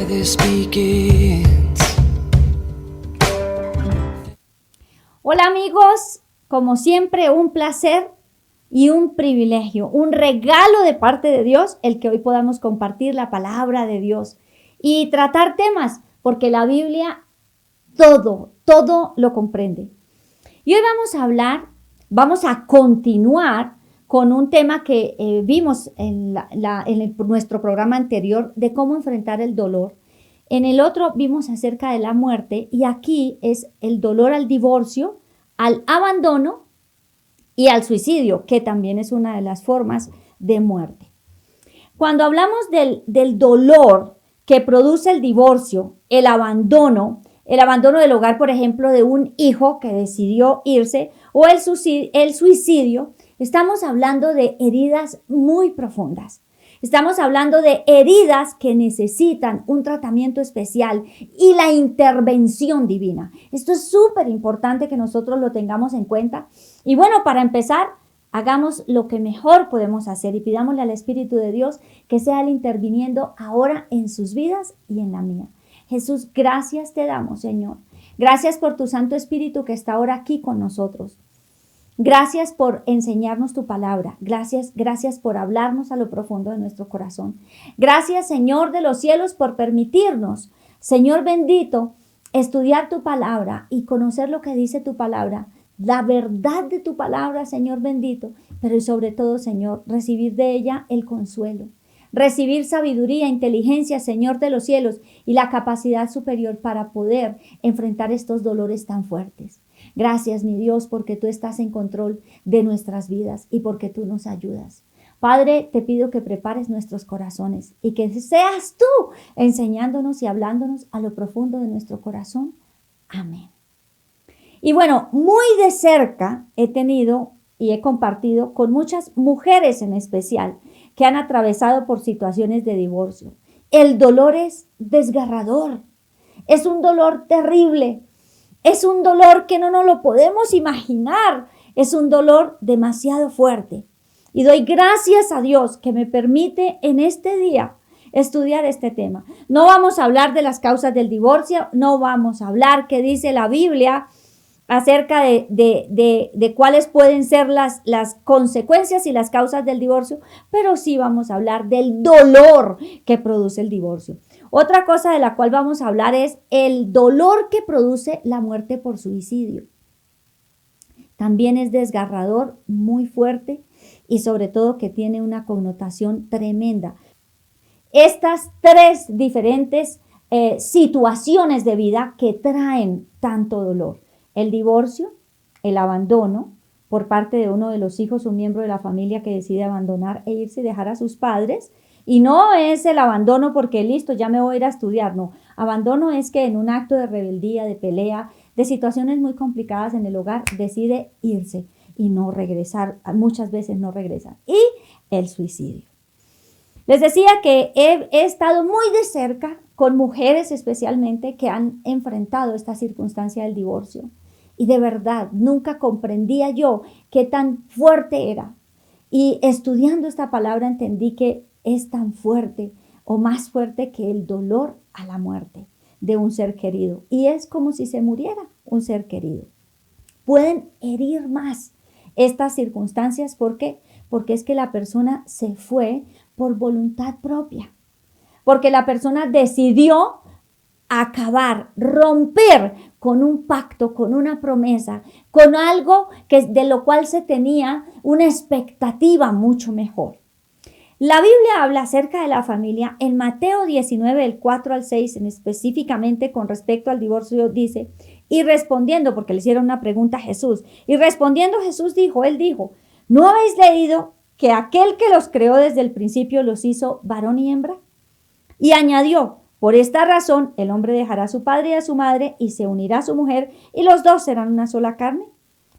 this begins. Hola amigos, como siempre un placer y un privilegio, un regalo de parte de Dios el que hoy podamos compartir la palabra de Dios y tratar temas, porque la Biblia todo lo comprende. Y hoy vamos a continuar con un tema que vimos en nuestro programa anterior de cómo enfrentar el dolor. En el otro vimos acerca de la muerte y aquí es el dolor al divorcio, al abandono y al suicidio, que también es una de las formas de muerte. Cuando hablamos del dolor que produce el divorcio, el abandono del hogar, por ejemplo, de un hijo que decidió irse, o el suicidio, estamos hablando de heridas muy profundas. Estamos hablando de heridas que necesitan un tratamiento especial y la intervención divina. Esto es súper importante que nosotros lo tengamos en cuenta. Y bueno, para empezar, hagamos lo que mejor podemos hacer y pidámosle al Espíritu de Dios que sea Él interviniendo ahora en sus vidas y en la mía. Jesús, gracias te damos, Señor. Gracias por tu Santo Espíritu que está ahora aquí con nosotros. Gracias por enseñarnos tu palabra. Gracias por hablarnos a lo profundo de nuestro corazón. Gracias, Señor de los cielos, por permitirnos, Señor bendito, estudiar tu palabra y conocer lo que dice tu palabra, la verdad de tu palabra, Señor bendito, pero sobre todo, Señor, recibir de ella el consuelo. Recibir sabiduría, inteligencia, Señor de los cielos, y la capacidad superior para poder enfrentar estos dolores tan fuertes. Gracias, mi Dios, porque tú estás en control de nuestras vidas y porque tú nos ayudas. Padre, te pido que prepares nuestros corazones y que seas tú enseñándonos y hablándonos a lo profundo de nuestro corazón. Amén. Y bueno, muy de cerca he tenido y he compartido con muchas mujeres en especial que han atravesado por situaciones de divorcio. El dolor es desgarrador, es un dolor terrible, es un dolor que no nos lo podemos imaginar, es un dolor demasiado fuerte. Y doy gracias a Dios que me permite en este día estudiar este tema. No vamos a hablar de las causas del divorcio, no vamos a hablar qué dice la Biblia acerca de cuáles pueden ser las consecuencias y las causas del divorcio, pero sí vamos a hablar del dolor que produce el divorcio. Otra cosa de la cual vamos a hablar es el dolor que produce la muerte por suicidio. También es desgarrador, muy fuerte y sobre todo que tiene una connotación tremenda. Estas tres diferentes situaciones de vida que traen tanto dolor. El divorcio, el abandono por parte de uno de los hijos, un miembro de la familia que decide abandonar e irse y dejar a sus padres. Y no es el abandono porque listo, ya me voy a ir a estudiar. No, abandono es que en un acto de rebeldía, de pelea, de situaciones muy complicadas en el hogar, decide irse y no regresar. Muchas veces no regresan. Y el suicidio. Les decía que he estado muy de cerca con mujeres especialmente que han enfrentado esta circunstancia del divorcio. Y de verdad, nunca comprendía yo qué tan fuerte era. Y estudiando esta palabra entendí que es tan fuerte o más fuerte que el dolor a la muerte de un ser querido. Y es como si se muriera un ser querido. Pueden herir más estas circunstancias. ¿Por qué? Porque es que la persona se fue por voluntad propia. Porque la persona decidió acabar, romper con un pacto, con una promesa, con algo de lo cual se tenía una expectativa mucho mejor. La Biblia habla acerca de la familia en Mateo 19, del 4 al 6, específicamente con respecto al divorcio, dice, y respondiendo, porque le hicieron una pregunta a Jesús, y respondiendo Jesús dijo, ¿no habéis leído que aquel que los creó desde el principio los hizo varón y hembra? Y añadió, por esta razón el hombre dejará a su padre y a su madre y se unirá a su mujer y los dos serán una sola carne.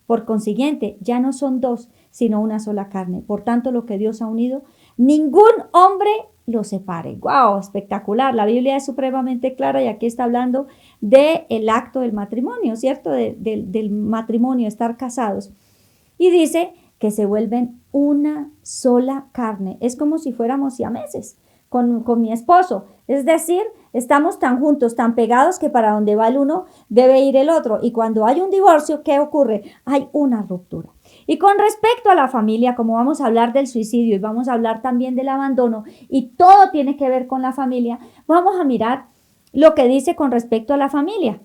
Por consiguiente, ya no son dos, sino una sola carne. Por tanto, lo que Dios ha unido, ningún hombre lo separe. ¡Wow! Espectacular. La Biblia es supremamente clara y aquí está hablando del acto del matrimonio, ¿cierto? Del matrimonio, estar casados. Y dice que se vuelven una sola carne. Es como si fuéramos siameses con mi esposo. Es decir, estamos tan juntos, tan pegados que para donde va el uno debe ir el otro. Y cuando hay un divorcio, ¿qué ocurre? Hay una ruptura. Y con respecto a la familia, como vamos a hablar del suicidio y vamos a hablar también del abandono y todo tiene que ver con la familia, vamos a mirar lo que dice con respecto a la familia.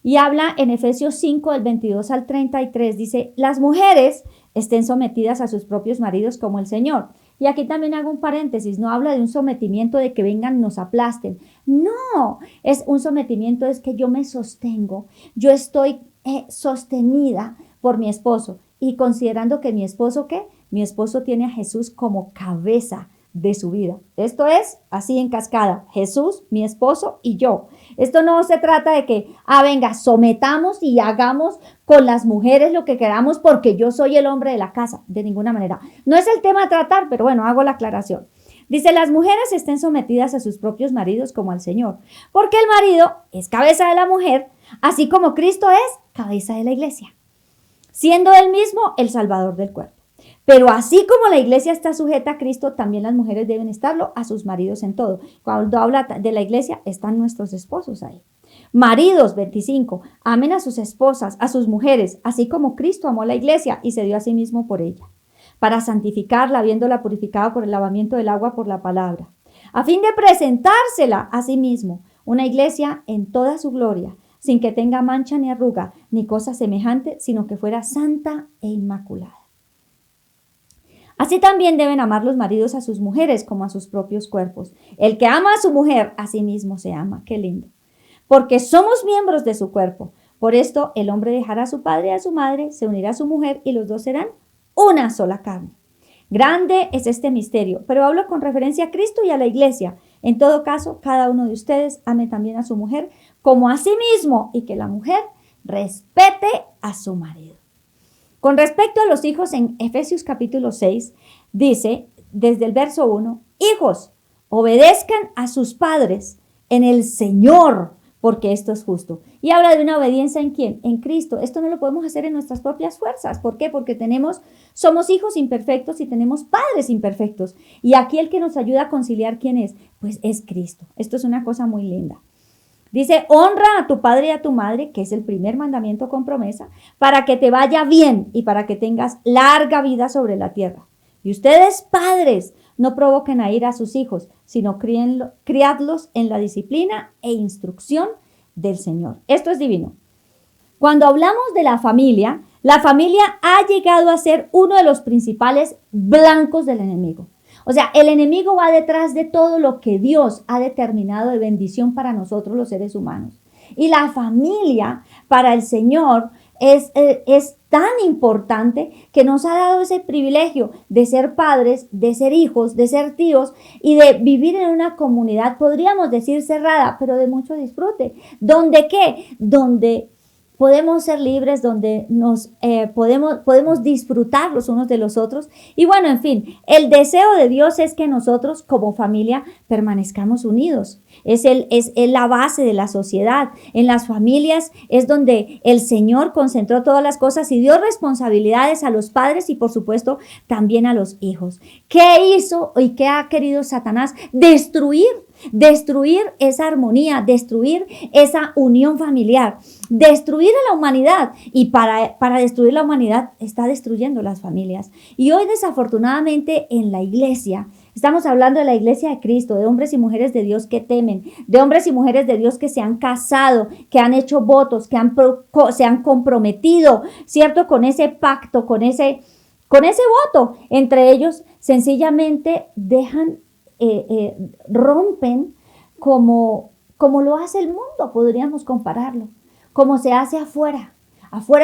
Y habla en Efesios 5, del 22 al 33, dice, las mujeres estén sometidas a sus propios maridos como el Señor. Y aquí también hago un paréntesis, no habla de un sometimiento de que vengan y nos aplasten. No, es un sometimiento, es que yo me sostengo, yo estoy sostenida por mi esposo. Y considerando que mi esposo, ¿qué? Mi esposo tiene a Jesús como cabeza de su vida. Esto es así en cascada, Jesús, mi esposo y yo. Esto no se trata de que, venga, sometamos y hagamos con las mujeres lo que queramos porque yo soy el hombre de la casa, de ninguna manera. No es el tema a tratar, pero bueno, hago la aclaración. Dice, las mujeres estén sometidas a sus propios maridos como al Señor, porque el marido es cabeza de la mujer, así como Cristo es cabeza de la iglesia, siendo él mismo el Salvador del cuerpo. Pero así como la iglesia está sujeta a Cristo, también las mujeres deben estarlo a sus maridos en todo. Cuando habla de la iglesia, están nuestros esposos ahí. Maridos, 25, amen a sus esposas, a sus mujeres, así como Cristo amó a la iglesia y se dio a sí mismo por ella, para santificarla, habiéndola purificado por el lavamiento del agua por la palabra, a fin de presentársela a sí mismo, una iglesia en toda su gloria, sin que tenga mancha ni arruga, ni cosa semejante, sino que fuera santa e inmaculada. Así también deben amar los maridos a sus mujeres como a sus propios cuerpos. El que ama a su mujer, a sí mismo se ama. Qué lindo. Porque somos miembros de su cuerpo. Por esto, el hombre dejará a su padre y a su madre, se unirá a su mujer y los dos serán una sola carne. Grande es este misterio, pero hablo con referencia a Cristo y a la iglesia. En todo caso, cada uno de ustedes ame también a su mujer como a sí mismo y que la mujer respete a su marido. Con respecto a los hijos, en Efesios capítulo 6, dice, desde el verso 1, hijos, obedezcan a sus padres en el Señor, porque esto es justo. Y habla de una obediencia ¿en quién? En Cristo. Esto no lo podemos hacer en nuestras propias fuerzas. ¿Por qué? Porque somos hijos imperfectos y tenemos padres imperfectos. Y aquí el que nos ayuda a conciliar, ¿quién es? Pues es Cristo. Esto es una cosa muy linda. Dice, honra a tu padre y a tu madre, que es el primer mandamiento con promesa, para que te vaya bien y para que tengas larga vida sobre la tierra. Y ustedes, padres, no provoquen a ira a sus hijos, sino criadlos en la disciplina e instrucción del Señor. Esto es divino. Cuando hablamos de la familia ha llegado a ser uno de los principales blancos del enemigo. O sea, el enemigo va detrás de todo lo que Dios ha determinado de bendición para nosotros los seres humanos. Y la familia para el Señor es tan importante que nos ha dado ese privilegio de ser padres, de ser hijos, de ser tíos y de vivir en una comunidad, podríamos decir cerrada, pero de mucho disfrute. ¿Dónde qué? Donde podemos ser libres, donde podemos disfrutar los unos de los otros. Y bueno, en fin, el deseo de Dios es que nosotros como familia permanezcamos unidos. Es la base de la sociedad. En las familias es donde el Señor concentró todas las cosas y dio responsabilidades a los padres y por supuesto también a los hijos. ¿Qué hizo y qué ha querido Satanás? Destruir esa armonía, destruir esa unión familiar, destruir a la humanidad y para destruir la humanidad está destruyendo las familias. Y hoy desafortunadamente en la iglesia, estamos hablando de la iglesia de Cristo, de hombres y mujeres de Dios que temen, de hombres y mujeres de Dios que se han casado, que han hecho votos, que se han comprometido, ¿cierto? Con ese pacto, con ese voto. Entre ellos sencillamente rompen como lo hace el mundo, podríamos compararlo, como se hace afuera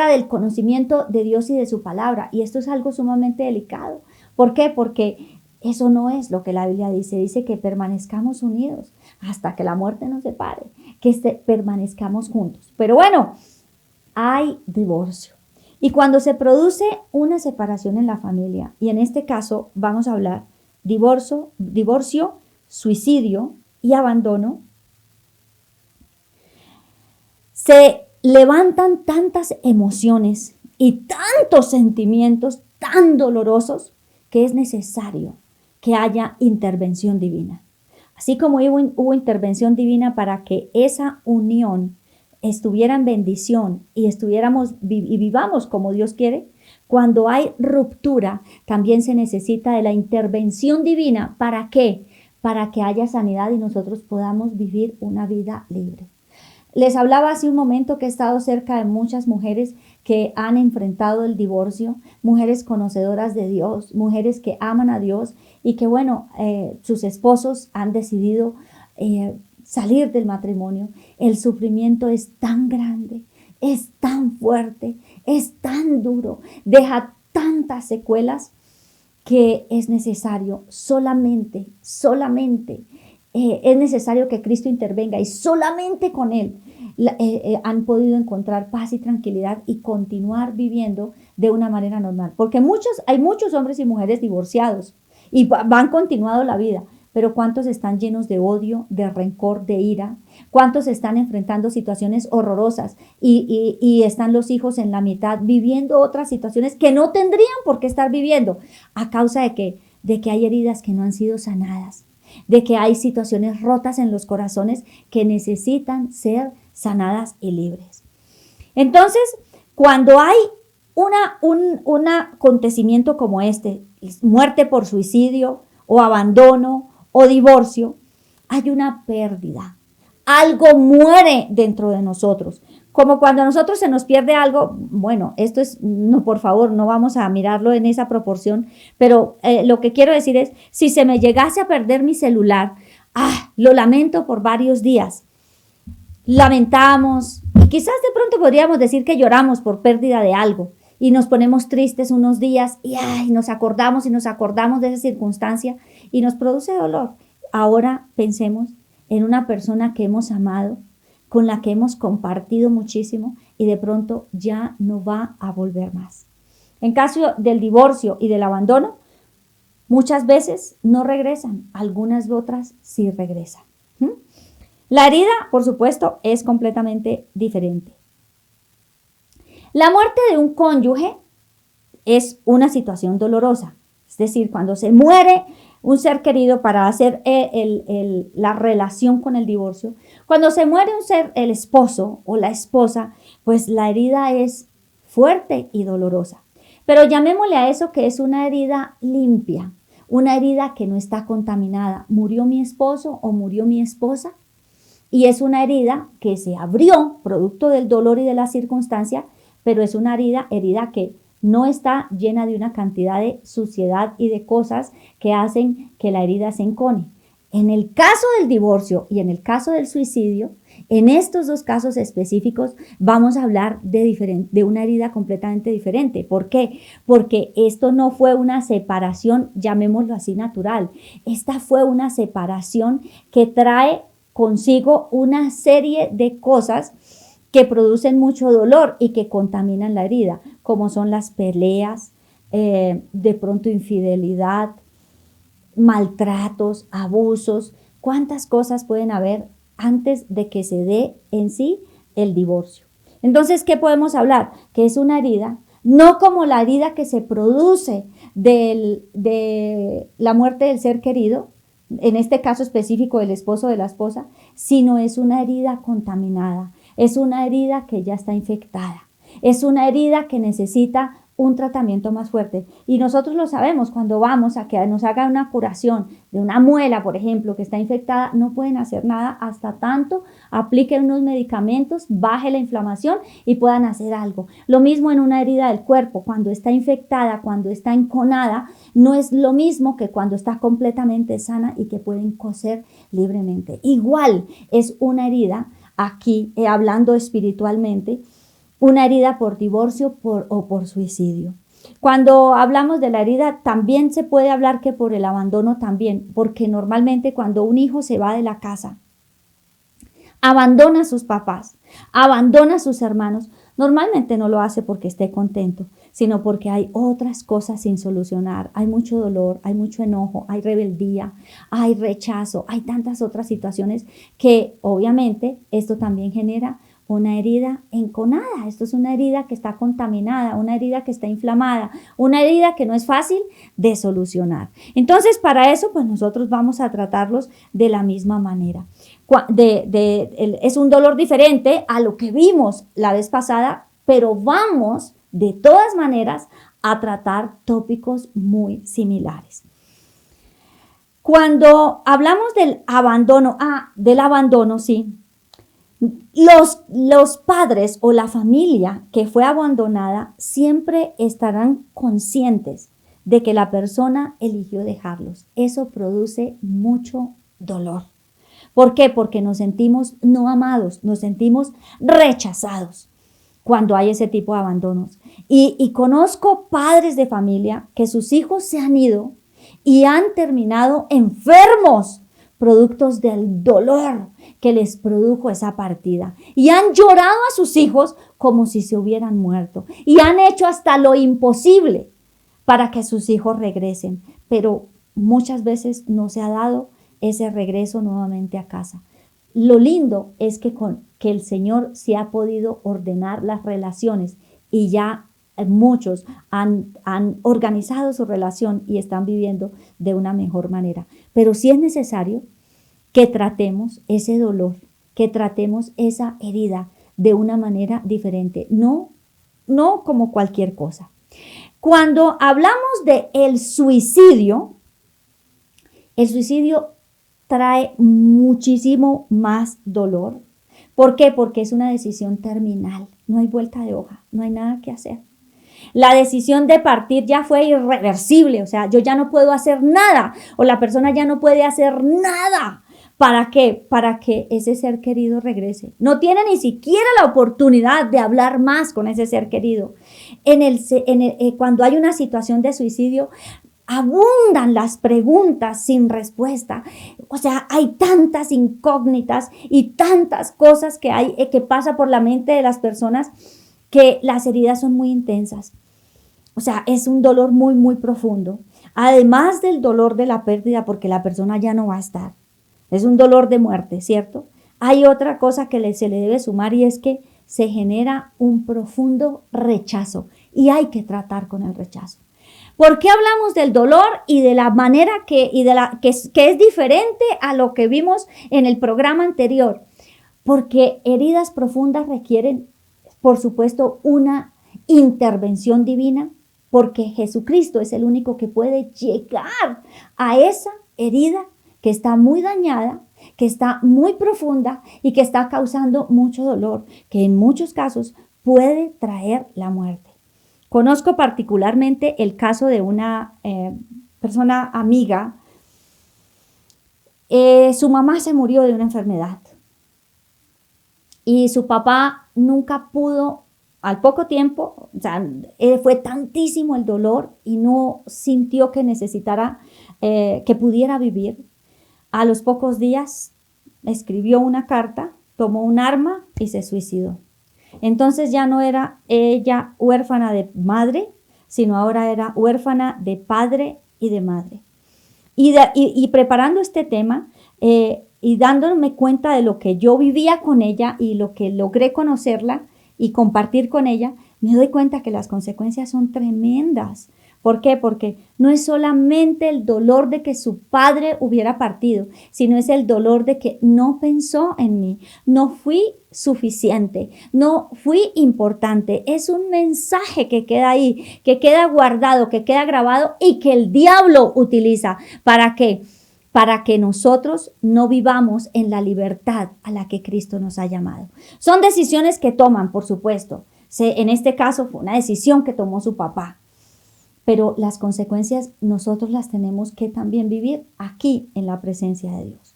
del conocimiento de Dios y de su palabra. Y esto es algo sumamente delicado. ¿Por qué? Porque eso no es lo que la Biblia dice. Dice que permanezcamos unidos hasta que la muerte nos separe, que permanezcamos juntos. Pero bueno, hay divorcio. Y cuando se produce una separación en la familia, y en este caso vamos a hablar divorcio, suicidio y abandono, se levantan tantas emociones y tantos sentimientos tan dolorosos que es necesario que haya intervención divina. Así como hubo intervención divina para que esa unión estuviera en bendición y y vivamos como Dios quiere, cuando hay ruptura, también se necesita de la intervención divina. ¿Para qué? Para que haya sanidad y nosotros podamos vivir una vida libre. Les hablaba hace un momento que he estado cerca de muchas mujeres que han enfrentado el divorcio, mujeres conocedoras de Dios, mujeres que aman a Dios y que, bueno, sus esposos han decidido salir del matrimonio. El sufrimiento es tan grande, es tan fuerte, es tan duro, deja tantas secuelas que es necesario solamente es necesario que Cristo intervenga y solamente con Él han podido encontrar paz y tranquilidad y continuar viviendo de una manera normal. Porque hay muchos hombres y mujeres divorciados y van continuando la vida, pero ¿cuántos están llenos de odio, de rencor, de ira? ¿Cuántos están enfrentando situaciones horrorosas y están los hijos en la mitad viviendo otras situaciones que no tendrían por qué estar viviendo a causa de que hay heridas que no han sido sanadas, de que hay situaciones rotas en los corazones que necesitan ser sanadas y libres? Entonces, cuando hay un acontecimiento como este, muerte por suicidio o abandono o divorcio, hay una pérdida. Algo muere dentro de nosotros. Como cuando a nosotros se nos pierde algo, bueno, esto es, no, por favor, no vamos a mirarlo en esa proporción, pero lo que quiero decir es, si se me llegase a perder mi celular, lo lamento por varios días. Lamentamos, y quizás de pronto podríamos decir que lloramos por pérdida de algo, y nos ponemos tristes unos días, y nos acordamos de esa circunstancia, y nos produce dolor. Ahora pensemos en una persona que hemos amado, con la que hemos compartido muchísimo y de pronto ya no va a volver más. En caso del divorcio y del abandono, muchas veces no regresan, algunas otras sí regresan. La herida, por supuesto, es completamente diferente. La muerte de un cónyuge es una situación dolorosa, es decir, cuando se muere un ser querido para hacer la relación con el divorcio. Cuando se muere el esposo o la esposa, pues la herida es fuerte y dolorosa. Pero llamémosle a eso que es una herida limpia, una herida que no está contaminada. Murió mi esposo o murió mi esposa y es una herida que se abrió producto del dolor y de la circunstancia, pero es una herida que no está llena de una cantidad de suciedad y de cosas que hacen que la herida se encone. En el caso del divorcio y en el caso del suicidio, en estos dos casos específicos vamos a hablar de una herida completamente diferente. ¿Por qué? Porque esto no fue una separación, llamémoslo así, natural. Esta fue una separación que trae consigo una serie de cosas que producen mucho dolor y que contaminan la herida, como son las peleas, de pronto infidelidad, maltratos, abusos. ¿Cuántas cosas pueden haber antes de que se dé en sí el divorcio? Entonces, ¿qué podemos hablar? Que es una herida, no como la herida que se produce de la muerte del ser querido, en este caso específico del esposo o de la esposa, sino es una herida contaminada. Es una herida que ya está infectada. Es una herida que necesita un tratamiento más fuerte. Y nosotros lo sabemos, cuando vamos a que nos hagan una curación de una muela, por ejemplo, que está infectada, no pueden hacer nada hasta tanto apliquen unos medicamentos, baje la inflamación y puedan hacer algo. Lo mismo en una herida del cuerpo, cuando está infectada, cuando está enconada, no es lo mismo que cuando está completamente sana y que pueden coser libremente. Igual es una herida. Aquí, hablando espiritualmente, una herida por divorcio o por suicidio. Cuando hablamos de la herida, también se puede hablar que por el abandono también, porque normalmente cuando un hijo se va de la casa, abandona a sus papás, abandona a sus hermanos, normalmente no lo hace porque esté contento, sino porque hay otras cosas sin solucionar. Hay mucho dolor, hay mucho enojo, hay rebeldía, hay rechazo, hay tantas otras situaciones que obviamente esto también genera una herida enconada. Esto es una herida que está contaminada, una herida que está inflamada, una herida que no es fácil de solucionar. Entonces, para eso, pues nosotros vamos a tratarlos de la misma manera. Es un dolor diferente a lo que vimos la vez pasada, pero vamos de todas maneras a tratar tópicos muy similares. Cuando hablamos del abandono, sí, los padres o la familia que fue abandonada siempre estarán conscientes de que la persona eligió dejarlos. Eso produce mucho dolor. ¿Por qué? Porque nos sentimos no amados, nos sentimos rechazados cuando hay ese tipo de abandonos. Y conozco padres de familia que sus hijos se han ido y han terminado enfermos, productos del dolor que les produjo esa partida. Y han llorado a sus hijos como si se hubieran muerto. Y han hecho hasta lo imposible para que sus hijos regresen. Pero muchas veces no se ha dado ese regreso nuevamente a casa. Lo lindo es que el Señor sí ha podido ordenar las relaciones y ya muchos han organizado su relación y están viviendo de una mejor manera. Pero sí es necesario que tratemos ese dolor, que tratemos esa herida de una manera diferente, no como cualquier cosa. Cuando hablamos de el suicidio trae muchísimo más dolor. ¿Por qué? Porque es una decisión terminal, no hay vuelta de hoja, no hay nada que hacer. La decisión de partir ya fue irreversible, o sea, yo ya no puedo hacer nada, o la persona ya no puede hacer nada. ¿Para qué? Para que ese ser querido regrese. No tiene ni siquiera la oportunidad de hablar más con ese ser querido. Cuando hay una situación de suicidio, abundan las preguntas sin respuesta. O sea, hay tantas incógnitas y tantas cosas que pasa por la mente de las personas que las heridas son muy intensas. O sea, es un dolor muy, muy profundo. Además del dolor de la pérdida, porque la persona ya no va a estar. Es un dolor de muerte, ¿cierto? Hay otra cosa que se le debe sumar y es que se genera un profundo rechazo y hay que tratar con el rechazo. ¿Por qué hablamos del dolor y de la manera que es diferente a lo que vimos en el programa anterior? Porque heridas profundas requieren, por supuesto, una intervención divina, porque Jesucristo es el único que puede llegar a esa herida que está muy dañada, que está muy profunda y que está causando mucho dolor, que en muchos casos puede traer la muerte. Conozco particularmente el caso de una persona amiga. Su mamá se murió de una enfermedad y su papá nunca pudo, al poco tiempo, o sea, fue tantísimo el dolor y no sintió que necesitara, que pudiera vivir. A los pocos días escribió una carta, tomó un arma y se suicidó. Entonces ya no era ella huérfana de madre, sino ahora era huérfana de padre y de madre. Y preparando este tema y dándome cuenta de lo que yo vivía con ella y lo que logré conocerla y compartir con ella, me doy cuenta que las consecuencias son tremendas. ¿Por qué? Porque no es solamente el dolor de que su padre hubiera partido, sino es el dolor de que no pensó en mí, no fui suficiente, no fui importante. Es un mensaje que queda ahí, que queda guardado, que queda grabado y que el diablo utiliza. ¿Para qué? Para que nosotros no vivamos en la libertad a la que Cristo nos ha llamado. Son decisiones que toman, por supuesto. En este caso fue una decisión que tomó su papá. Pero las consecuencias nosotros las tenemos que también vivir aquí en la presencia de Dios.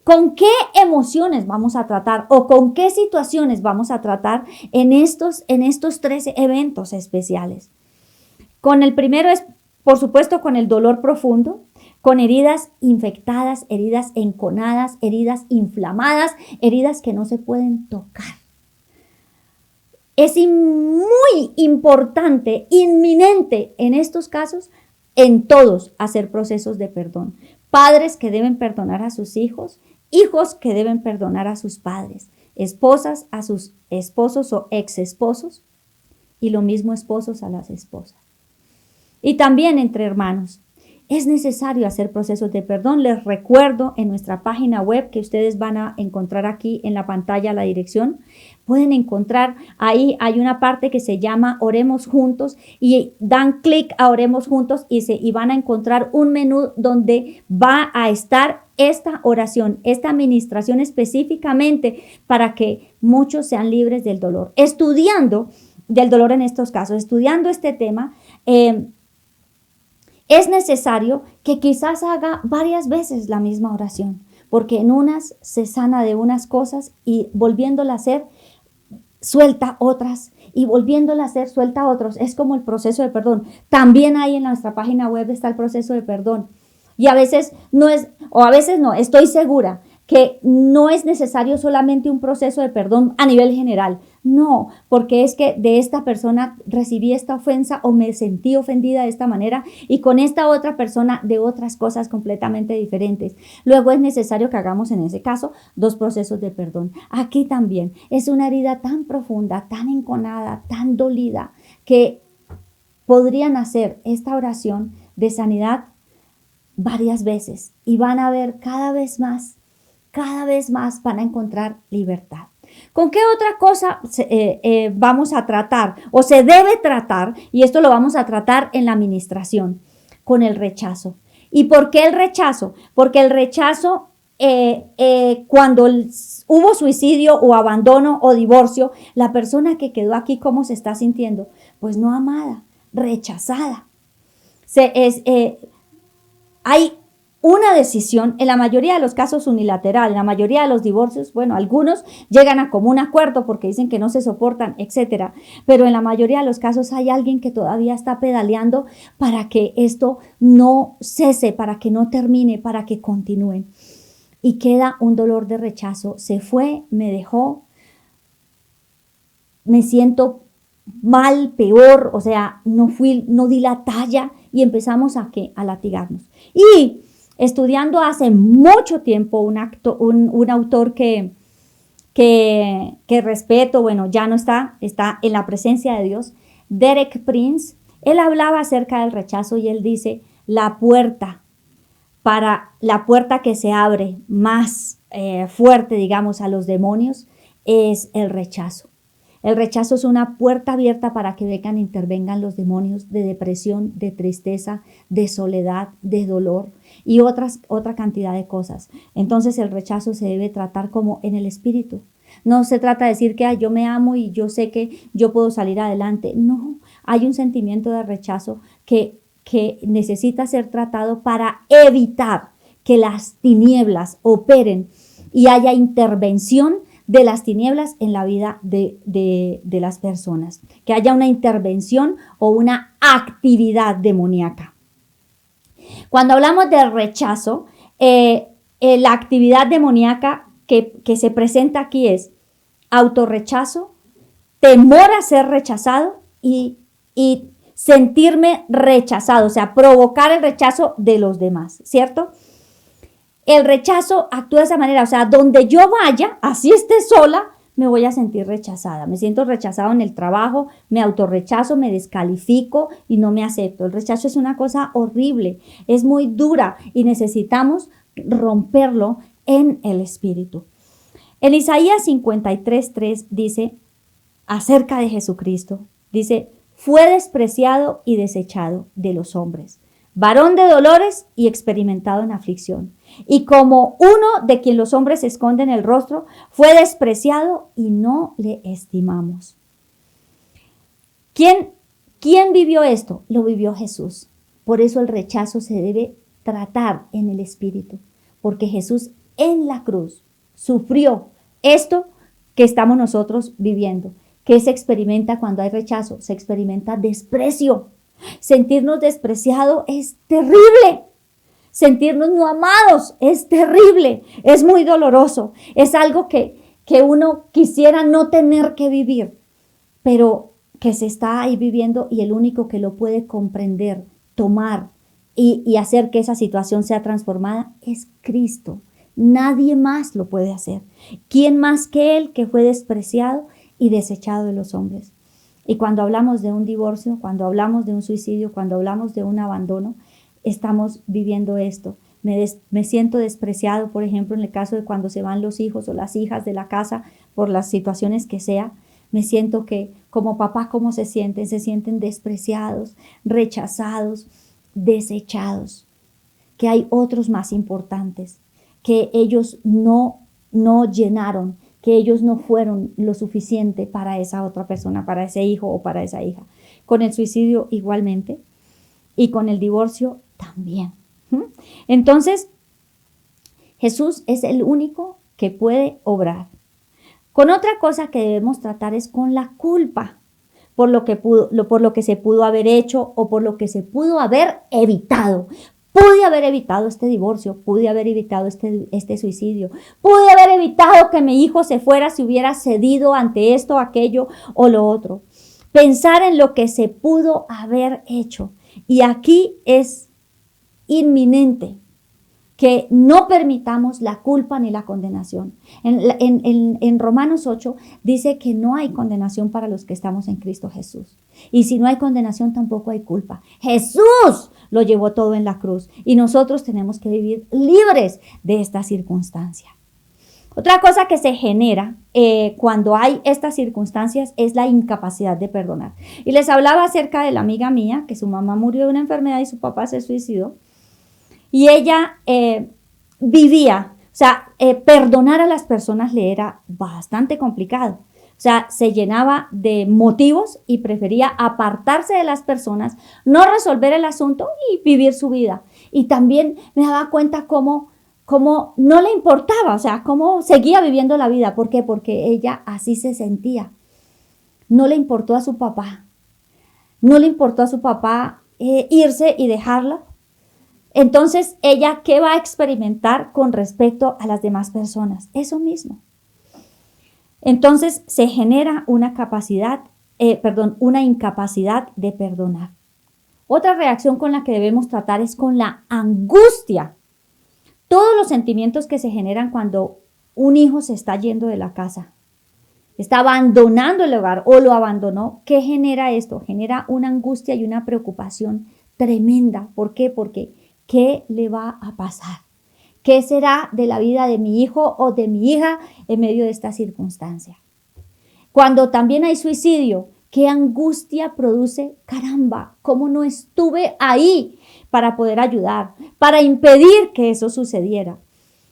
¿Con qué emociones vamos a tratar o con qué situaciones vamos a tratar en estos 13 eventos especiales? Con el primero es, por supuesto, con el dolor profundo, con heridas infectadas, heridas enconadas, heridas inflamadas, heridas que no se pueden tocar. Es muy importante, inminente en estos casos, en todos, hacer procesos de perdón. Padres que deben perdonar a sus hijos, hijos que deben perdonar a sus padres. esposas a sus esposos o ex esposos, y lo mismo esposos a las esposas. Y también entre hermanos. Es necesario hacer procesos de perdón. Les recuerdo en nuestra página web, que ustedes van a encontrar aquí en la pantalla la dirección. Pueden encontrar ahí, hay una parte que se llama Oremos Juntos, y dan clic a Oremos Juntos y van a encontrar un menú donde va a estar esta oración, esta administración específicamente para que muchos sean libres del dolor. Estudiando del dolor en estos casos, estudiando este tema, es necesario que quizás haga varias veces la misma oración, porque en unas se sana de unas cosas y volviéndola a hacer, suelta otras, y volviéndola a hacer, suelta otros. Es como el proceso de perdón. También ahí en nuestra página web está el proceso de perdón. Y a veces no es, o a veces no, estoy segura que no es necesario solamente un proceso de perdón a nivel general. No, porque es que de esta persona recibí esta ofensa o me sentí ofendida de esta manera, y con esta otra persona de otras cosas completamente diferentes. Luego es necesario que hagamos en ese caso 2 procesos de perdón. Aquí también es una herida tan profunda, tan enconada, tan dolida, que podrían hacer esta oración de sanidad varias veces y van a ver cada vez más van a encontrar libertad. ¿Con qué otra cosa vamos a tratar o se debe tratar? Y esto lo vamos a tratar en la administración, con el rechazo. ¿Y por qué el rechazo? Porque el rechazo, cuando hubo suicidio o abandono o divorcio, la persona que quedó aquí, ¿cómo se está sintiendo? Pues no amada, rechazada. Hay una decisión, en la mayoría de los casos unilateral, en la mayoría de los divorcios, bueno, algunos llegan a común acuerdo porque dicen que no se soportan, etcétera, pero en la mayoría de los casos hay alguien que todavía está pedaleando para que esto no cese, para que no termine, para que continúe. Y queda un dolor de rechazo. Se fue, me dejó, me siento mal, peor, o sea, no di la talla, y empezamos a latigarnos. Y estudiando hace mucho tiempo un autor que respeto, bueno, ya no está en la presencia de Dios, Derek Prince, él hablaba acerca del rechazo y él dice, la puerta que se abre más fuerte, digamos, a los demonios es el rechazo. El rechazo es una puerta abierta para que vengan e intervengan los demonios de depresión, de tristeza, de soledad, de dolor y otra cantidad de cosas. Entonces el rechazo se debe tratar como en el espíritu. No se trata de decir que yo me amo y yo sé que yo puedo salir adelante. No, hay un sentimiento de rechazo que necesita ser tratado para evitar que las tinieblas operen y haya intervención de las tinieblas en la vida de las personas, que haya una intervención o una actividad demoníaca. Cuando hablamos de rechazo, la actividad demoníaca que se presenta aquí es autorrechazo, temor a ser rechazado y sentirme rechazado, o sea, provocar el rechazo de los demás, ¿cierto? El rechazo actúa de esa manera, o sea, donde yo vaya, así esté sola, me voy a sentir rechazada. Me siento rechazado en el trabajo, me autorrechazo, me descalifico y no me acepto. El rechazo es una cosa horrible, es muy dura y necesitamos romperlo en el espíritu. En Isaías 53:3 dice acerca de Jesucristo, dice, fue despreciado y desechado de los hombres, varón de dolores y experimentado en aflicción. Y como uno de quien los hombres esconden el rostro, fue despreciado y no le estimamos. ¿Quién vivió esto? Lo vivió Jesús. Por eso el rechazo se debe tratar en el espíritu, porque Jesús en la cruz sufrió esto que estamos nosotros viviendo. ¿Qué se experimenta cuando hay rechazo? Se experimenta desprecio. Sentirnos despreciados es terrible. Sentirnos no amados es terrible. Es muy doloroso. Es algo que uno quisiera no tener que vivir, pero que se está ahí viviendo y el único que lo puede comprender, tomar y hacer que esa situación sea transformada es Cristo. Nadie más lo puede hacer. ¿Quién más que Él, que fue despreciado y desechado de los hombres? Y cuando hablamos de un divorcio, cuando hablamos de un suicidio, cuando hablamos de un abandono, estamos viviendo esto. Me siento despreciado, por ejemplo, en el caso de cuando se van los hijos o las hijas de la casa por las situaciones que sea. Me siento que como papá, ¿cómo se sienten? Se sienten despreciados, rechazados, desechados. Que hay otros más importantes, que ellos no llenaron, que ellos no fueron lo suficiente para esa otra persona, para ese hijo o para esa hija. Con el suicidio igualmente y con el divorcio también. Entonces, Jesús es el único que puede obrar. Con otra cosa que debemos tratar es con la culpa por lo que se pudo haber hecho o por lo que se pudo haber evitado. Pude haber evitado este divorcio, pude haber evitado este suicidio, pude haber evitado que mi hijo se fuera si hubiera cedido ante esto, aquello o lo otro. Pensar en lo que se pudo haber hecho. Y aquí es inminente que no permitamos la culpa ni la condenación. En Romanos 8 dice que no hay condenación para los que estamos en Cristo Jesús. Y si no hay condenación, tampoco hay culpa. Jesús lo llevó todo en la cruz y nosotros tenemos que vivir libres de esta circunstancia. Otra cosa que se genera cuando hay estas circunstancias es la incapacidad de perdonar. Y les hablaba acerca de la amiga mía, que su mamá murió de una enfermedad y su papá se suicidó. Y ella vivía, perdonar a las personas le era bastante complicado. O sea, se llenaba de motivos y prefería apartarse de las personas, no resolver el asunto y vivir su vida. Y también me daba cuenta cómo no le importaba, o sea, cómo seguía viviendo la vida. ¿Por qué? Porque ella así se sentía. No le importó a su papá. No le importó a su papá irse y dejarla. Entonces, ¿ella qué va a experimentar con respecto a las demás personas? Eso mismo. Entonces, se genera una incapacidad de perdonar. Otra reacción con la que debemos tratar es con la angustia. Todos los sentimientos que se generan cuando un hijo se está yendo de la casa, está abandonando el hogar o lo abandonó, ¿qué genera esto? Genera una angustia y una preocupación tremenda. ¿Por qué? Porque ¿qué le va a pasar? ¿Qué será de la vida de mi hijo o de mi hija en medio de esta circunstancia? Cuando también hay suicidio, ¿qué angustia produce? Caramba, ¿cómo no estuve ahí para poder ayudar, para impedir que eso sucediera?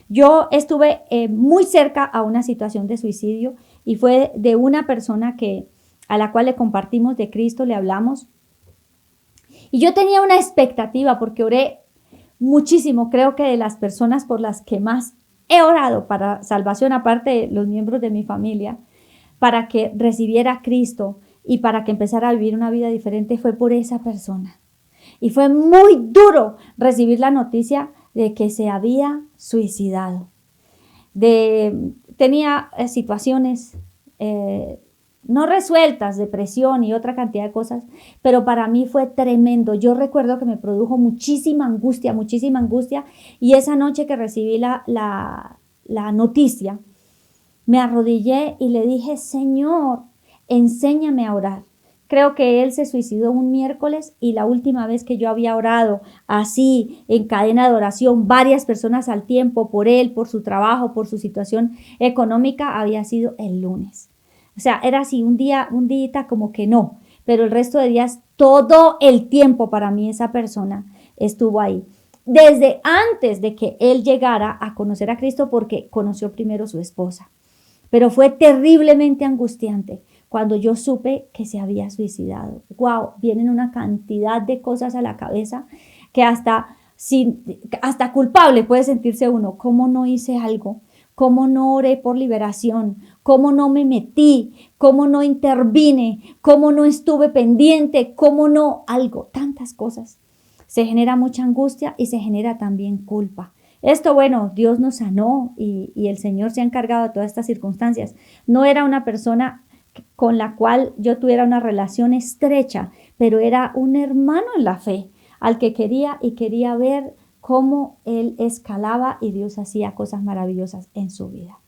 Yo estuve muy cerca a una situación de suicidio y fue de una persona a la cual le compartimos de Cristo, le hablamos. Y yo tenía una expectativa porque oré muchísimo, creo que de las personas por las que más he orado para salvación, aparte de los miembros de mi familia, para que recibiera a Cristo y para que empezara a vivir una vida diferente, fue por esa persona. Y fue muy duro recibir la noticia de que se había suicidado. Tenía situaciones no resueltas, depresión y otra cantidad de cosas, pero para mí fue tremendo. Yo recuerdo que me produjo muchísima angustia, y esa noche que recibí la noticia, me arrodillé y le dije, Señor, enséñame a orar. Creo que él se suicidó un miércoles y la última vez que yo había orado así, en cadena de oración, varias personas al tiempo, por él, por su trabajo, por su situación económica, había sido el lunes. O sea, era así, un día como que no, pero el resto de días, todo el tiempo para mí esa persona estuvo ahí. Desde antes de que él llegara a conocer a Cristo, porque conoció primero a su esposa. Pero fue terriblemente angustiante cuando yo supe que se había suicidado. ¡Wow! Vienen una cantidad de cosas a la cabeza que hasta culpable puede sentirse uno. ¿Cómo no hice algo? ¿Cómo no oré por liberación? ¿Cómo no me metí? ¿Cómo no intervine? ¿Cómo no estuve pendiente? ¿Cómo no algo? Tantas cosas. Se genera mucha angustia y se genera también culpa. Esto, bueno, Dios nos sanó y el Señor se ha encargado de todas estas circunstancias. No era una persona con la cual yo tuviera una relación estrecha, pero era un hermano en la fe, al que quería ver cómo él escalaba y Dios hacía cosas maravillosas en su vida.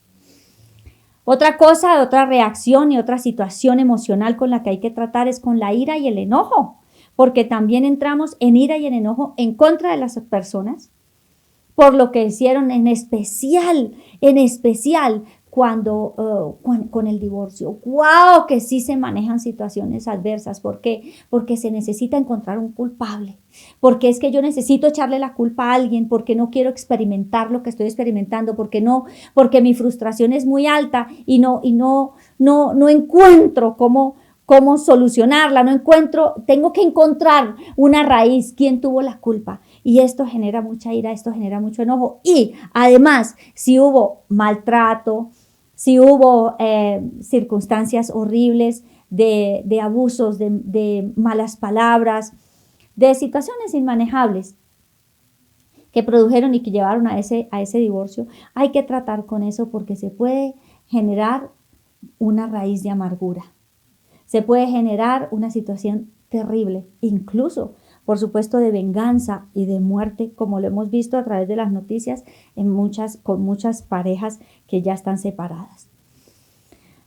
Otra cosa, otra reacción y otra situación emocional con la que hay que tratar es con la ira y el enojo, porque también entramos en ira y en enojo en contra de las personas por lo que hicieron, en especial cuando con el divorcio. ¡Wow! Que sí se manejan situaciones adversas. ¿Por qué? Porque se necesita encontrar un culpable. Porque es que yo necesito echarle la culpa a alguien, porque no quiero experimentar lo que estoy experimentando, porque mi frustración es muy alta y no encuentro cómo solucionarla, tengo que encontrar una raíz, quién tuvo la culpa. Y esto genera mucha ira, esto genera mucho enojo. Y además, si hubo maltrato, si hubo circunstancias horribles de abusos, de malas palabras, de situaciones inmanejables que produjeron y que llevaron a ese divorcio, hay que tratar con eso porque se puede generar una raíz de amargura. Se puede generar una situación terrible, incluso, por supuesto, de venganza y de muerte, como lo hemos visto a través de las noticias con muchas parejas que ya están separadas.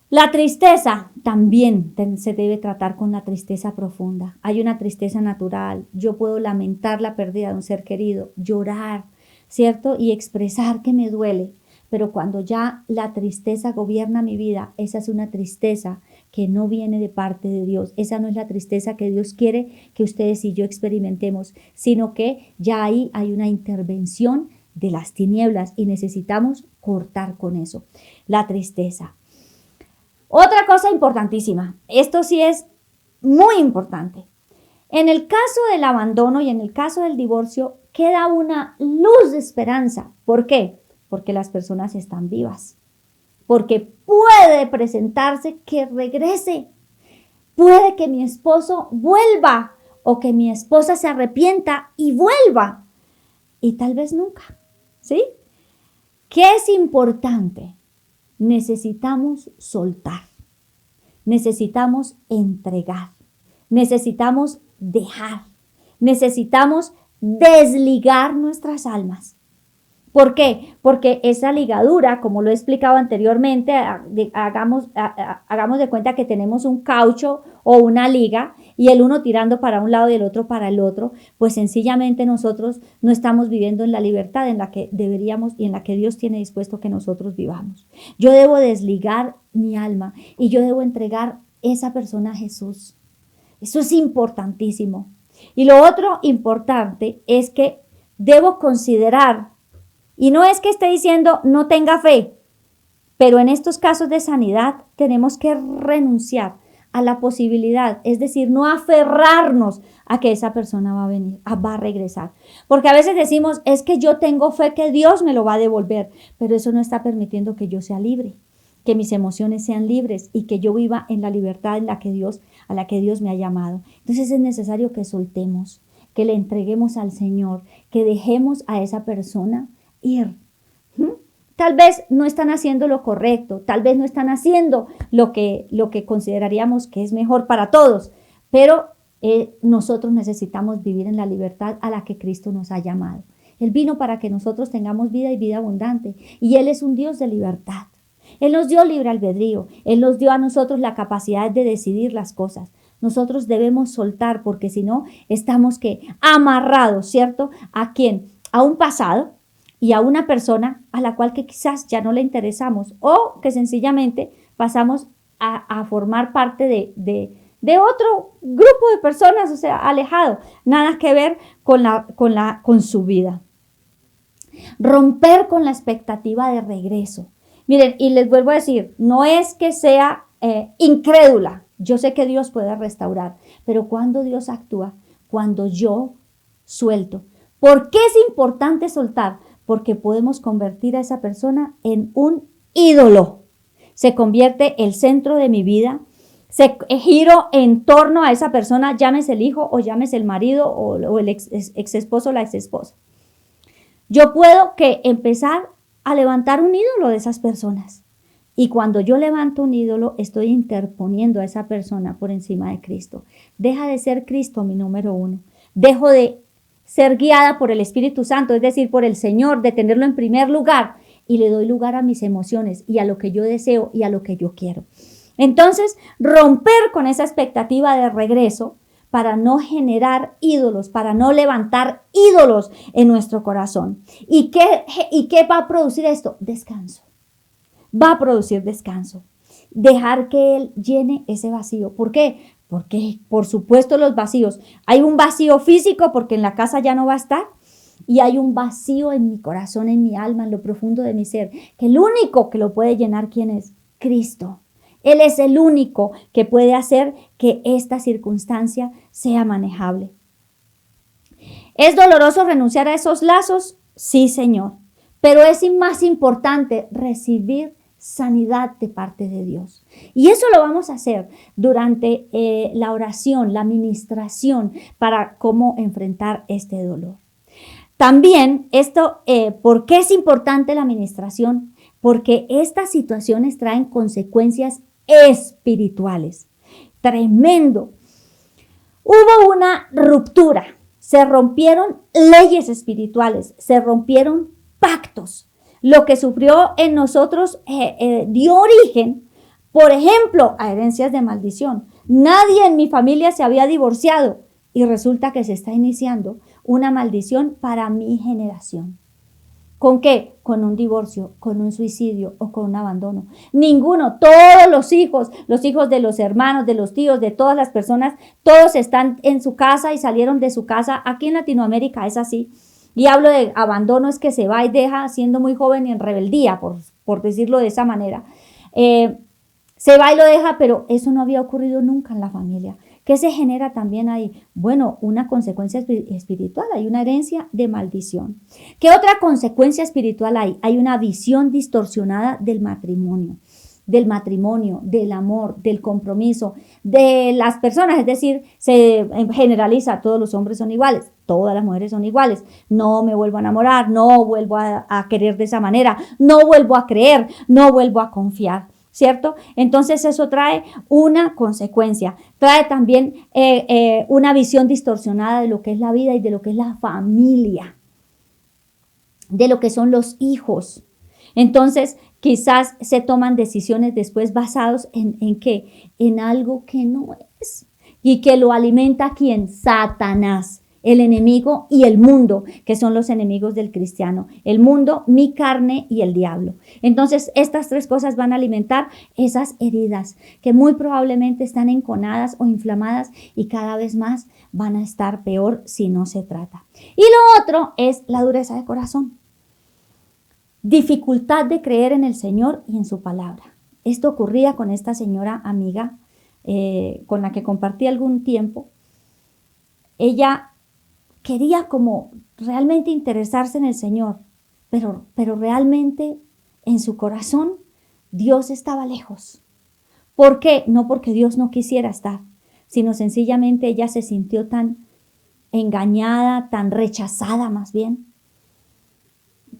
La tristeza también se debe tratar con la tristeza profunda. Hay una tristeza natural. Yo puedo lamentar la pérdida de un ser querido, llorar, ¿cierto? Y expresar que me duele. Pero cuando ya la tristeza gobierna mi vida, esa es una tristeza que no viene de parte de Dios. Esa no es la tristeza que Dios quiere que ustedes y yo experimentemos, sino que ya ahí hay una intervención de las tinieblas y necesitamos cortar con eso. La tristeza. Otra cosa importantísima, esto sí es muy importante. En el caso del abandono y en el caso del divorcio, queda una luz de esperanza. ¿Por qué? Porque las personas están vivas. Porque puede presentarse que regrese. Puede que mi esposo vuelva o que mi esposa se arrepienta y vuelva. Y tal vez nunca. ¿Sí? ¿Qué es importante? Necesitamos soltar. Necesitamos entregar. Necesitamos dejar. Necesitamos desligar nuestras almas. ¿Por qué? Porque esa ligadura, como lo he explicado anteriormente, hagamos de cuenta que tenemos un caucho o una liga y el uno tirando para un lado y el otro para el otro, pues sencillamente nosotros no estamos viviendo en la libertad en la que deberíamos y en la que Dios tiene dispuesto que nosotros vivamos. Yo debo desligar mi alma y yo debo entregar esa persona a Jesús. Eso es importantísimo. Y lo otro importante es que debo considerar. Y no es que esté diciendo no tenga fe, pero en estos casos de sanidad tenemos que renunciar a la posibilidad, es decir, no aferrarnos a que esa persona va a venir, va a regresar. Porque a veces decimos, es que yo tengo fe que Dios me lo va a devolver, pero eso no está permitiendo que yo sea libre, que mis emociones sean libres y que yo viva en la libertad a la que Dios me ha llamado. Entonces es necesario que soltemos, que le entreguemos al Señor, que dejemos a esa persona ir. Tal vez no están haciendo lo correcto, tal vez no están haciendo lo que consideraríamos que es mejor para todos, pero nosotros necesitamos vivir en la libertad a la que Cristo nos ha llamado. Él vino para que nosotros tengamos vida y vida abundante, y Él es un Dios de libertad. Él nos dio libre albedrío, Él nos dio a nosotros la capacidad de decidir las cosas. Nosotros debemos soltar, porque si no, estamos amarrados, ¿cierto? ¿A quién? A un pasado y a una persona a la cual que quizás ya no le interesamos o que sencillamente pasamos a formar parte de otro grupo de personas, o sea, alejado, nada que ver con su vida. Romper con la expectativa de regreso. Miren, y les vuelvo a decir, no es que sea incrédula, yo sé que Dios puede restaurar, pero cuando Dios actúa, cuando yo suelto. ¿Por qué es importante soltar? Porque podemos convertir a esa persona en un ídolo. Se convierte el centro de mi vida, giro en torno a esa persona, llámese el hijo o llámese el marido o el ex esposo o la ex esposa. Yo puedo empezar a levantar un ídolo de esas personas. Y cuando yo levanto un ídolo, estoy interponiendo a esa persona por encima de Cristo. Deja de ser Cristo mi número uno. Dejo de ser guiada por el Espíritu Santo, es decir, por el Señor, de tenerlo en primer lugar, y le doy lugar a mis emociones y a lo que yo deseo y a lo que yo quiero. Entonces, romper con esa expectativa de regreso para no generar ídolos, para no levantar ídolos en nuestro corazón. ¿Y qué va a producir esto? Descanso. Va a producir descanso. Dejar que Él llene ese vacío. ¿Por qué? Porque, por supuesto, los vacíos. Hay un vacío físico porque en la casa ya no va a estar. Y hay un vacío en mi corazón, en mi alma, en lo profundo de mi ser, que el único que lo puede llenar, ¿quién es? Cristo. Él es el único que puede hacer que esta circunstancia sea manejable. ¿Es doloroso renunciar a esos lazos? Sí, Señor. Pero es más importante recibir sanidad de parte de Dios. Y eso lo vamos a hacer durante la oración, la ministración, para cómo enfrentar este dolor. También ¿por qué es importante la administración? Porque estas situaciones traen consecuencias espirituales. Tremendo. Hubo una ruptura, se rompieron leyes espirituales, se rompieron pactos. Lo que sufrió en nosotros dio origen, por ejemplo, a herencias de maldición. Nadie en mi familia se había divorciado y resulta que se está iniciando una maldición para mi generación. ¿Con qué? Con un divorcio, con un suicidio o con un abandono. Ninguno, todos los hijos de los hermanos, de los tíos, de todas las personas, todos están en su casa y salieron de su casa. Aquí en Latinoamérica es así. Y hablo de abandono, es que se va y deja siendo muy joven y en rebeldía, por decirlo de esa manera. Se va y lo deja, pero eso no había ocurrido nunca en la familia. ¿Qué se genera también ahí? Bueno, una consecuencia espiritual, hay una herencia de maldición. ¿Qué otra consecuencia espiritual hay? Hay una visión distorsionada del matrimonio, del amor, del compromiso, de las personas. Es decir, se generaliza, todos los hombres son iguales, todas las mujeres son iguales. No me vuelvo a enamorar, no vuelvo a querer de esa manera, no vuelvo a creer, no vuelvo a confiar. ¿Cierto? Entonces eso trae una consecuencia, trae también una visión distorsionada de lo que es la vida y de lo que es la familia, de lo que son los hijos. Entonces quizás se toman decisiones después basados ¿en qué? En algo que no es y que lo alimenta ¿quién? Satanás. El enemigo y el mundo, que son los enemigos del cristiano. El mundo, mi carne y el diablo. Entonces, estas tres cosas van a alimentar esas heridas que muy probablemente están enconadas o inflamadas y cada vez más van a estar peor si no se trata. Y lo otro es la dureza de corazón. Dificultad de creer en el Señor y en su palabra. Esto ocurría con esta señora amiga con la que compartí algún tiempo. Ella quería como realmente interesarse en el Señor, pero realmente en su corazón Dios estaba lejos. ¿Por qué? No porque Dios no quisiera estar, sino sencillamente ella se sintió tan engañada, tan rechazada más bien,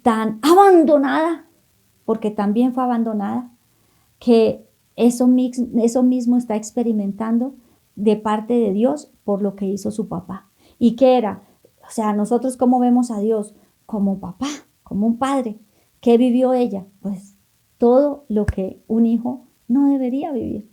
tan abandonada, porque también fue abandonada, que eso mismo está experimentando de parte de Dios por lo que hizo su papá. ¿Y qué era? O sea, nosotros ¿cómo vemos a Dios? Como papá, como un padre. ¿Qué vivió ella? Pues todo lo que un hijo no debería vivir.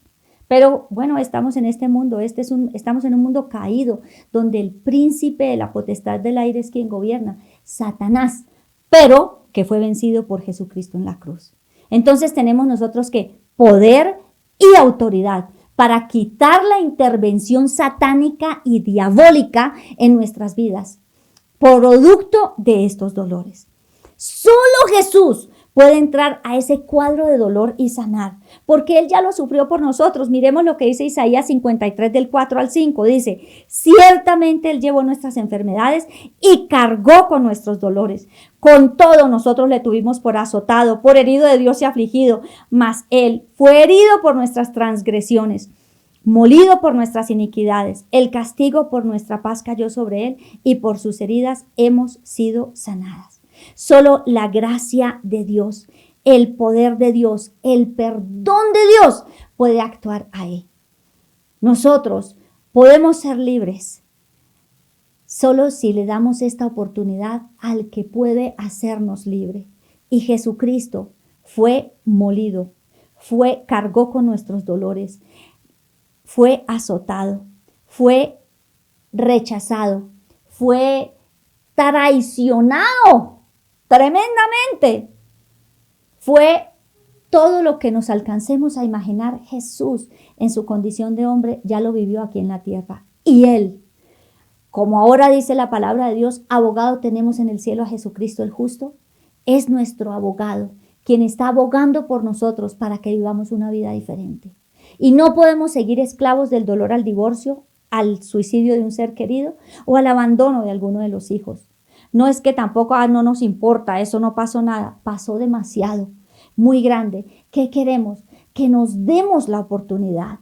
Pero bueno, estamos en este mundo, estamos en un mundo caído, donde el príncipe de la potestad del aire es quien gobierna, Satanás, pero que fue vencido por Jesucristo en la cruz. Entonces tenemos nosotros que poder y autoridad para quitar la intervención satánica y diabólica en nuestras vidas, producto de estos dolores. Solo Jesús puede entrar a ese cuadro de dolor y sanar, porque Él ya lo sufrió por nosotros. Miremos lo que dice Isaías 53 del 4 al 5. Dice, ciertamente Él llevó nuestras enfermedades y cargó con nuestros dolores. Con todo nosotros le tuvimos por azotado, por herido de Dios y afligido, mas Él fue herido por nuestras transgresiones, molido por nuestras iniquidades. El castigo por nuestra paz cayó sobre Él y por sus heridas hemos sido sanadas. Solo la gracia de Dios, el poder de Dios, el perdón de Dios puede actuar ahí. Nosotros podemos ser libres solo si le damos esta oportunidad al que puede hacernos libre. Y Jesucristo fue molido, cargó con nuestros dolores, fue azotado, fue rechazado, fue traicionado tremendamente. Fue todo lo que nos alcancemos a imaginar. Jesús, en su condición de hombre, ya lo vivió aquí en la tierra. Y Él, como ahora dice la palabra de Dios, abogado tenemos en el cielo a Jesucristo el justo, es nuestro abogado, quien está abogando por nosotros para que vivamos una vida diferente. Y no podemos seguir esclavos del dolor al divorcio, al suicidio de un ser querido o al abandono de alguno de los hijos. No es que tampoco no nos importa, eso no pasó nada, pasó demasiado, muy grande. ¿Qué queremos? Que nos demos la oportunidad,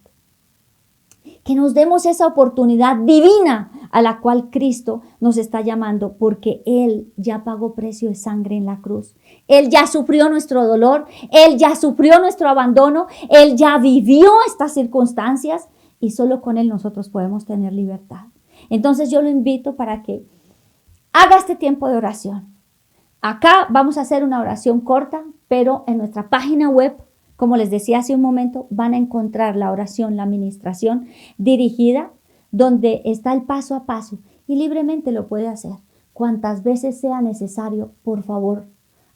que nos demos esa oportunidad divina a la cual Cristo nos está llamando, porque Él ya pagó precio de sangre en la cruz. Él ya sufrió nuestro dolor, Él ya sufrió nuestro abandono, Él ya vivió estas circunstancias y solo con Él nosotros podemos tener libertad. Entonces yo lo invito para que haga este tiempo de oración. Acá vamos a hacer una oración corta, pero en nuestra página web, como les decía hace un momento, van a encontrar la oración, la administración dirigida, donde está el paso a paso y libremente lo puede hacer. Cuantas veces sea necesario, por favor,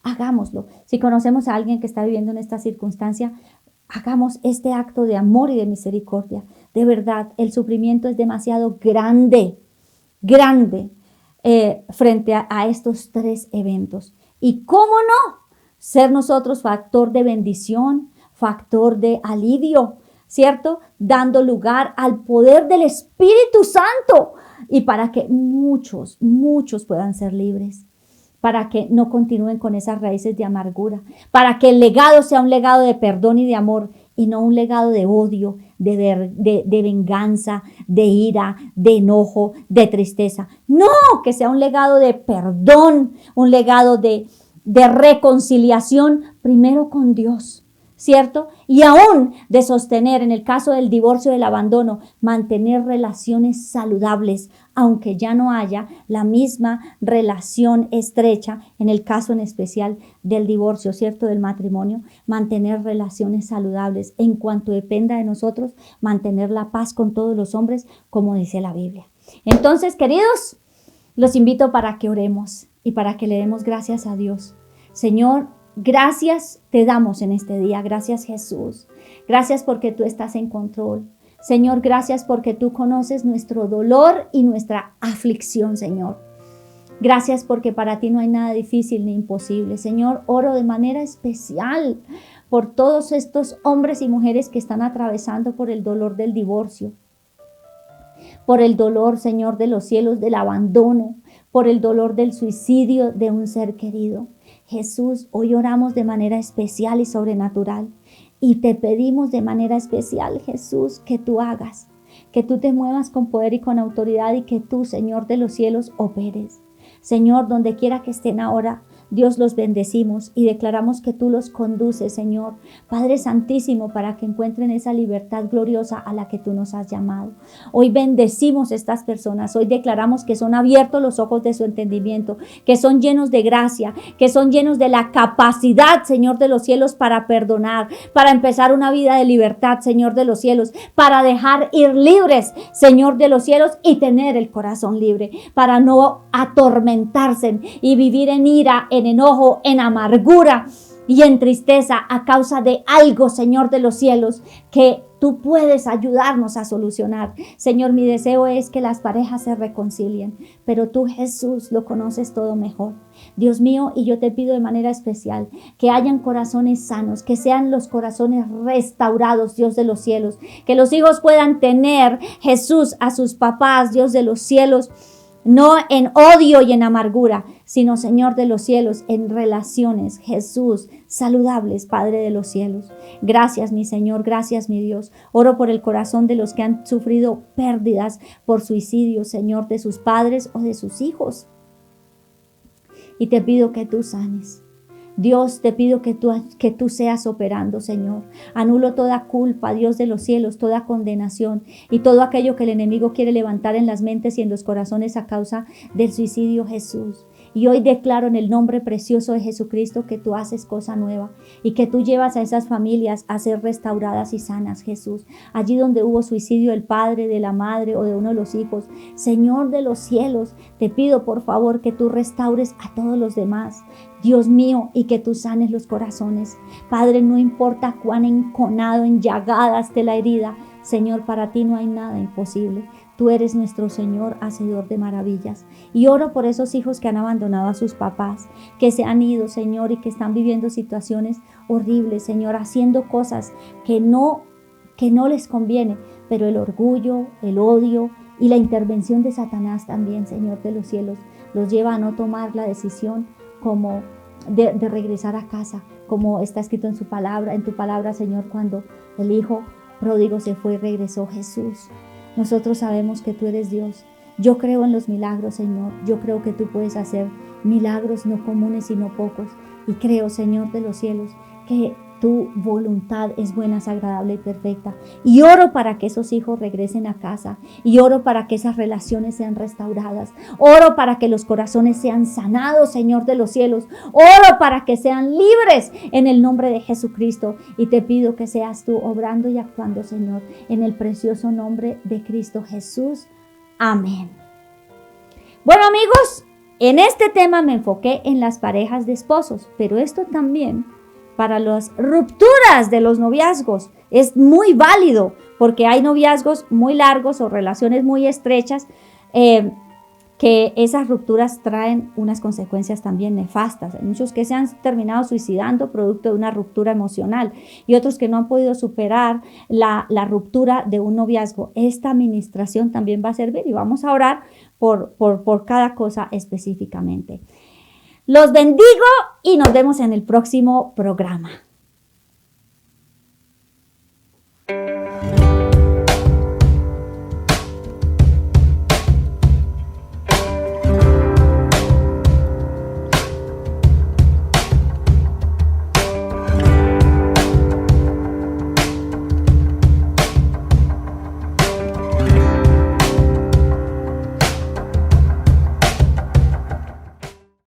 hagámoslo. Si conocemos a alguien que está viviendo en esta circunstancia, hagamos este acto de amor y de misericordia. De verdad, el sufrimiento es demasiado grande, frente a estos tres eventos. Y cómo no, ser nosotros factor de bendición, factor de alivio, ¿cierto? Dando lugar al poder del Espíritu Santo y para que muchos puedan ser libres, para que no continúen con esas raíces de amargura, para que el legado sea un legado de perdón y de amor y no un legado de odio, de venganza, de ira, de enojo, de tristeza. No, que sea un legado de perdón, un legado de reconciliación, primero con Dios, ¿cierto? Y aún de sostener, en el caso del divorcio, del abandono, mantener relaciones saludables, aunque ya no haya la misma relación estrecha, en el caso en especial del divorcio, ¿cierto? Del matrimonio, mantener relaciones saludables. En cuanto dependa de nosotros, mantener la paz con todos los hombres, como dice la Biblia. Entonces, queridos, los invito para que oremos y para que le demos gracias a Dios. Señor, gracias te damos en este día. Gracias, Jesús. Gracias porque tú estás en control. Señor, gracias porque tú conoces nuestro dolor y nuestra aflicción, Señor. Gracias porque para ti no hay nada difícil ni imposible. Señor, oro de manera especial por todos estos hombres y mujeres que están atravesando por el dolor del divorcio, por el dolor, Señor, de los cielos, del abandono, por el dolor del suicidio de un ser querido. Jesús, hoy oramos de manera especial y sobrenatural y te pedimos de manera especial, Jesús, que tú hagas, que tú te muevas con poder y con autoridad y que tú, Señor de los cielos, operes. Señor, donde quiera que estén ahora, Dios, los bendecimos y declaramos que tú los conduces, Señor, Padre Santísimo, para que encuentren esa libertad gloriosa a la que tú nos has llamado. Hoy bendecimos estas personas, hoy declaramos que son abiertos los ojos de su entendimiento, que son llenos de gracia, que son llenos de la capacidad, Señor de los cielos, para perdonar, para empezar una vida de libertad, Señor de los cielos, para dejar ir libres, Señor de los cielos, y tener el corazón libre, para no atormentarse y vivir en ira, en enojo, en amargura y en tristeza a causa de algo, Señor de los cielos, que tú puedes ayudarnos a solucionar. Señor, mi deseo es que las parejas se reconcilien, pero tú, Jesús, lo conoces todo mejor. Dios mío, y yo te pido de manera especial que hayan corazones sanos, que sean los corazones restaurados, Dios de los cielos, que los hijos puedan tener, Jesús, a sus papás, Dios de los cielos, no en odio y en amargura, sino, Señor de los cielos, en relaciones, Jesús, saludables, Padre de los cielos. Gracias, mi Señor, gracias, mi Dios. Oro por el corazón de los que han sufrido pérdidas por suicidio, Señor, de sus padres o de sus hijos. Y te pido que tú sanes. Dios, te pido que tú seas operando, Señor. Anulo toda culpa, Dios de los cielos, toda condenación y todo aquello que el enemigo quiere levantar en las mentes y en los corazones a causa del suicidio, Jesús. Y hoy declaro en el nombre precioso de Jesucristo que tú haces cosa nueva y que tú llevas a esas familias a ser restauradas y sanas, Jesús. Allí donde hubo suicidio del padre, de la madre o de uno de los hijos, Señor de los cielos, te pido por favor que tú restaures a todos los demás, Dios mío, y que tú sanes los corazones. Padre, no importa cuán enconado, enllagada esté la herida, Señor, para ti no hay nada imposible. Tú eres nuestro Señor, hacedor de maravillas. Y oro por esos hijos que han abandonado a sus papás, que se han ido, Señor, y que están viviendo situaciones horribles, Señor, haciendo cosas que no les conviene, pero el orgullo, el odio y la intervención de Satanás también, Señor de los cielos, los lleva a no tomar la decisión como de regresar a casa, como está escrito en tu palabra, Señor, cuando el hijo pródigo se fue y regresó, Jesús. Nosotros sabemos que tú eres Dios. Yo creo en los milagros, Señor. Yo creo que tú puedes hacer milagros no comunes sino pocos. Y creo, Señor de los cielos, que tu voluntad es buena, es agradable y perfecta. Y oro para que esos hijos regresen a casa. Y oro para que esas relaciones sean restauradas. Oro para que los corazones sean sanados, Señor de los cielos. Oro para que sean libres en el nombre de Jesucristo. Y te pido que seas tú obrando y actuando, Señor, en el precioso nombre de Cristo Jesús. Amén. Bueno, amigos, en este tema me enfoqué en las parejas de esposos, pero esto también para las rupturas de los noviazgos es muy válido, porque hay noviazgos muy largos o relaciones muy estrechas que esas rupturas traen unas consecuencias también nefastas. Hay muchos que se han terminado suicidando producto de una ruptura emocional y otros que no han podido superar la ruptura de un noviazgo. Esta administración también va a servir y vamos a orar por cada cosa específicamente. Los bendigo y nos vemos en el próximo programa.